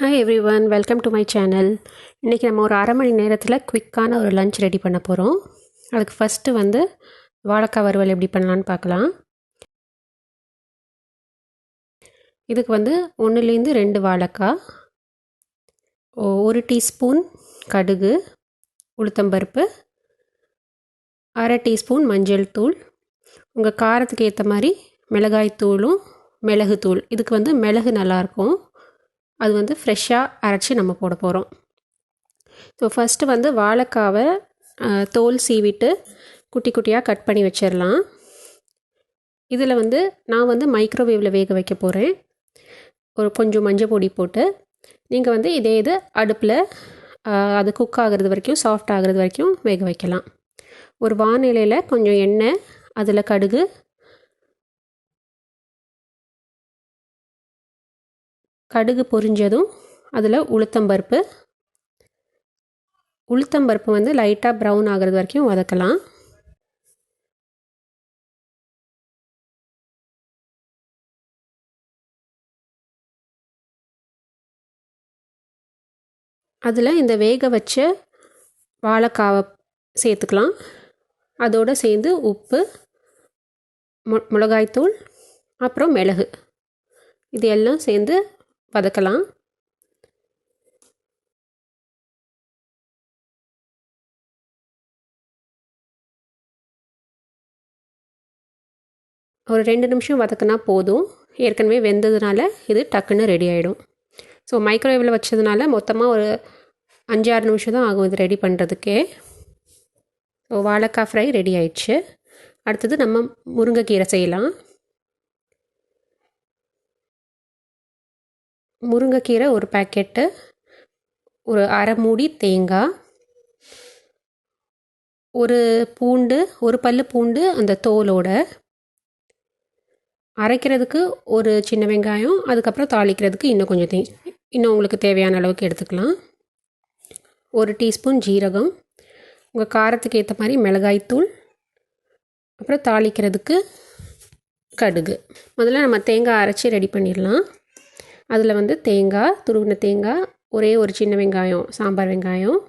Hi everyone, welcome to my channel. இன்றைக்கி நம்ம ஒரு அரை மணி நேரத்தில் குவிக்கான ஒரு லஞ்ச் ரெடி பண்ண போகிறோம். அதுக்கு ஃபஸ்ட்டு வாழைக்காய் வறுவல் எப்படி பண்ணலான்னு பார்க்கலாம். இதுக்கு 1லேருந்து 2 வாழைக்காய், 1 டீஸ்பூன் கடுகு, உளுத்தம்பருப்பு, அரை டீஸ்பூன் மஞ்சள் தூள், உங்கள் காரத்துக்கு ஏற்ற மாதிரி மிளகாய் தூளும் மிளகுத்தூள். இதுக்கு மிளகு நல்லாயிருக்கும், அது ஃப்ரெஷ்ஷாக அரைச்சி நம்ம போட போகிறோம். ஸோ ஃபஸ்ட்டு வாழைக்காவை தோல் சீவிட்டு குட்டி குட்டியாக கட் பண்ணி வச்சிடலாம். இதில் நான் மைக்ரோவேவில் வேக வைக்க போகிறேன். கொஞ்சம் மஞ்சள் பொடி போட்டு நீங்கள் இதே இது அடுப்பில் அது குக் ஆகிறது வரைக்கும், சாஃப்ட் ஆகிறது வரைக்கும் வேக வைக்கலாம். ஒரு வானிலையில் கொஞ்சம் எண்ணெய், அதில் கடுகு பொரிஞ்சதும் அதில் உளுத்தம்பருப்பு லைட்டாக ப்ரௌன் ஆகிறது வரைக்கும் வதக்கலாம். அதில் இந்த வேக வச்ச வாழைக்காவை சேர்த்துக்கலாம். அதோடு சேர்ந்து உப்பு, மிளகாய்த்தூள், அப்புறம் மிளகு, இது எல்லாம் சேர்ந்து வதக்கலாம். ஒரு 2 நிமிஷம் வதக்கினா போதும். ஏற்கனவே வெந்ததுனால இது டக்குன்னு ரெடி ஆகிடும். ஸோ மைக்ரோவேவில் வச்சதுனால மொத்தமாக ஒரு 5-6 நிமிஷம் தான் ஆகும் இது ரெடி பண்ணுறதுக்கே. ஸோ வாழைக்காய் ஃப்ரை ரெடி ஆயிடுச்சு. அடுத்தது நம்ம முருங்கைக்கீரை செய்யலாம். முருங்கைக்கீரை ஒரு பேக்கெட்டு, ஒரு அரை மூடி தேங்காய், ஒரு பல்லு பூண்டு அந்த தோலோட, அரைக்கிறதுக்கு ஒரு சின்ன வெங்காயம், அதுக்கப்புறம் தாளிக்கிறதுக்கு இன்னும் உங்களுக்கு தேவையான அளவுக்கு எடுத்துக்கலாம். 1 டீஸ்பூன் ஜீரகம், உங்கள் காரத்துக்கு ஏற்ற மாதிரி மிளகாய்த்தூள், அப்புறம் தாளிக்கிறதுக்கு கடுகு. முதல்ல நம்ம தேங்காய் அரைச்சி ரெடி பண்ணிடலாம். அதில் தேங்காய், துருவின தேங்காய், ஒரு சின்ன வெங்காயம், சாம்பார் வெங்காயம்,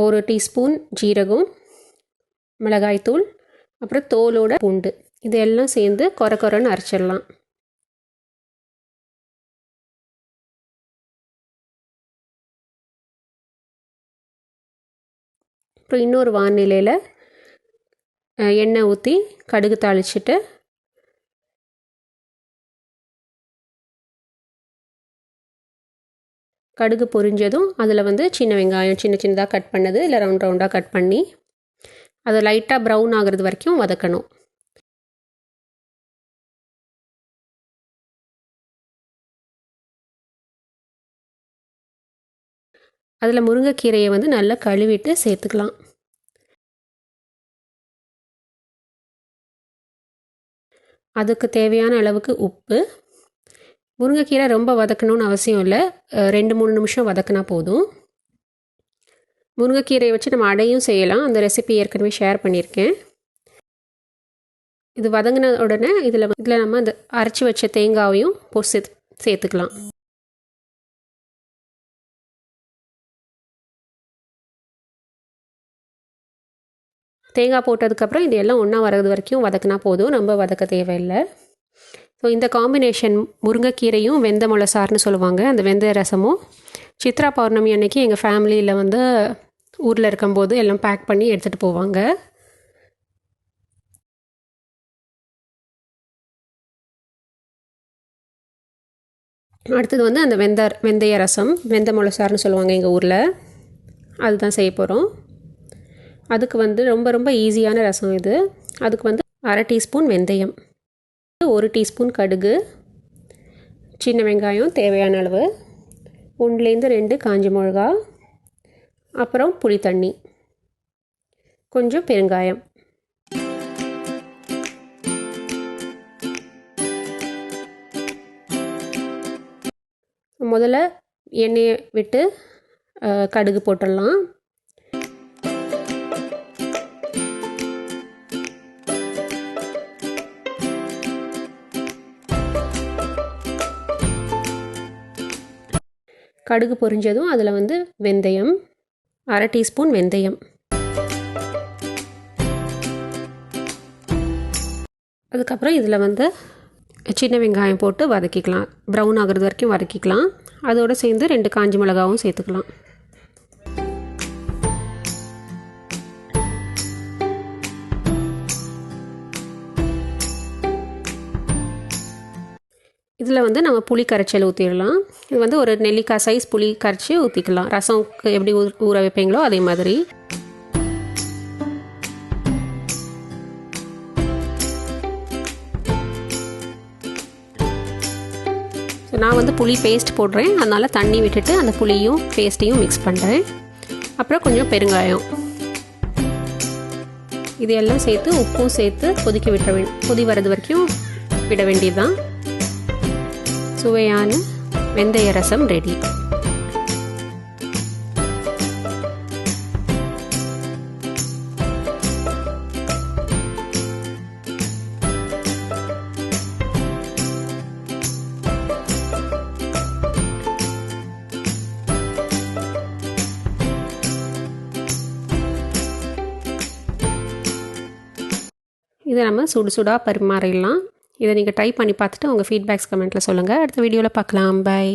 1 டீஸ்பூன் ஜீரகம், மிளகாய்த்தூள், அப்புறம் தோலோட பூண்டு, இதெல்லாம் சேர்ந்து கொரன்னு அரைச்சிடலாம். அப்புறம் இன்னொரு வானிலையில் எண்ணெய் ஊற்றி கடுகு தாளிச்சிட்டு கடுகு பொரிஞ்சதும் அதில் சின்ன வெங்காயம் சின்னதாக கட் பண்ணது இல்லை ரவுண்டாக கட் பண்ணி அதை லைட்டாக ப்ரௌன் ஆகிறது வரைக்கும் வதக்கணும். அதில் முருங்கைக்கீரையை நல்லா கழுவிட்டு சேர்த்துக்கலாம். அதுக்கு தேவையான அளவுக்கு உப்பு. முருங்கைக்கீரை ரொம்ப வதக்கணும்னு அவசியம் இல்லை, 2-3 நிமிஷம் வதக்கினா போதும். முருங்கைக்கீரையை வச்சு நம்ம அடையும் செய்யலாம். அந்த ரெசிபி ஏற்கனவே ஷேர் பண்ணியிருக்கேன். இது வதங்கின உடனே இதில் நம்ம அந்த அரைச்சி வச்ச தேங்காயையும் சேர்த்துக்கலாம். தேங்காய் போட்டதுக்கப்புறம் இது எல்லாம் ஒன்றா வர்றது வரைக்கும் வதக்கினா போதும், ரொம்ப வதக்க தேவையில்லை. ஸோ இந்த காம்பினேஷன் முருங்கைக்கீரையும் வெந்த சாறுன்னு சொல்லுவாங்க, அந்த வெந்தய ரசமும் சித்ரா பௌர்ணமி அன்னைக்கு எங்கள் ஃபேமிலியில் ஊரில் இருக்கும்போது எல்லாம் பேக் பண்ணி எடுத்துகிட்டு போவாங்க. அடுத்தது அந்த வெந்தய ரசம், வெந்த சாறுன்னு சொல்லுவாங்க எங்கள் ஊரில், அதுதான் செய்ய போகிறோம். அதுக்கு ரொம்ப ரொம்ப ஈஸியான ரசம் இது. அதுக்கு அரை டீஸ்பூன் வெந்தயம், 1 டீஸ்பூன் கடுகு, சின்ன வெங்காயம் தேவையான அளவு, 1லேருந்து 2 காஞ்ச மிளகா, அப்புறம் புளி தண்ணி, கொஞ்சம் பெருங்காயம். முதல்ல எண்ணெயை விட்டு கடுகு போட்டுடலாம். கடுகு பொரிஞ்சதும் அதில் வந்து வெந்தயம், 1/2 டீஸ்பூன் வெந்தயம். அதுக்கப்புறம் இதில் வந்து சின்ன வெங்காயம் போட்டு வதக்கிக்கலாம். ப்ரௌன் ஆகிறது வரைக்கும் வதக்கிக்கலாம். அதோடு சேர்ந்து 2 காஞ்ச மிளகாவும் சேர்த்துக்கலாம். இதில் வந்து நம்ம புளி கரைச்சல் ஊற்றிடலாம். இது வந்து ஒரு நெல்லிக்காய் சைஸ் புளி கரைச்சி ஊற்றிக்கலாம். ரசம்க்கு எப்படி ஊற வைப்பீங்களோ அதே மாதிரி. ஸோ நான் வந்து புளி பேஸ்ட் போடுறேன். அதனால் தண்ணி விட்டுட்டு அந்த புளியும் பேஸ்ட்டையும் மிக்ஸ் பண்ணுறேன். அப்புறம் கொஞ்சம் பெருங்காயம், இது எல்லாம் சேர்த்து உப்பும் சேர்த்து கொதி வர்றது வரைக்கும் விட வேண்டியதுதான். சுவையான வெந்தய ரசம் ரெடி. இதை நம்ம சுடாக பரிமாறிடலாம். இதை நீங்கள் ட்ரை பண்ணி பார்த்துட்டு உங்கள் ஃபீட்பேக்ஸ் கமெண்ட்டில் சொல்லுங்கள். அடுத்த வீடியோவில் பார்க்கலாம். பை.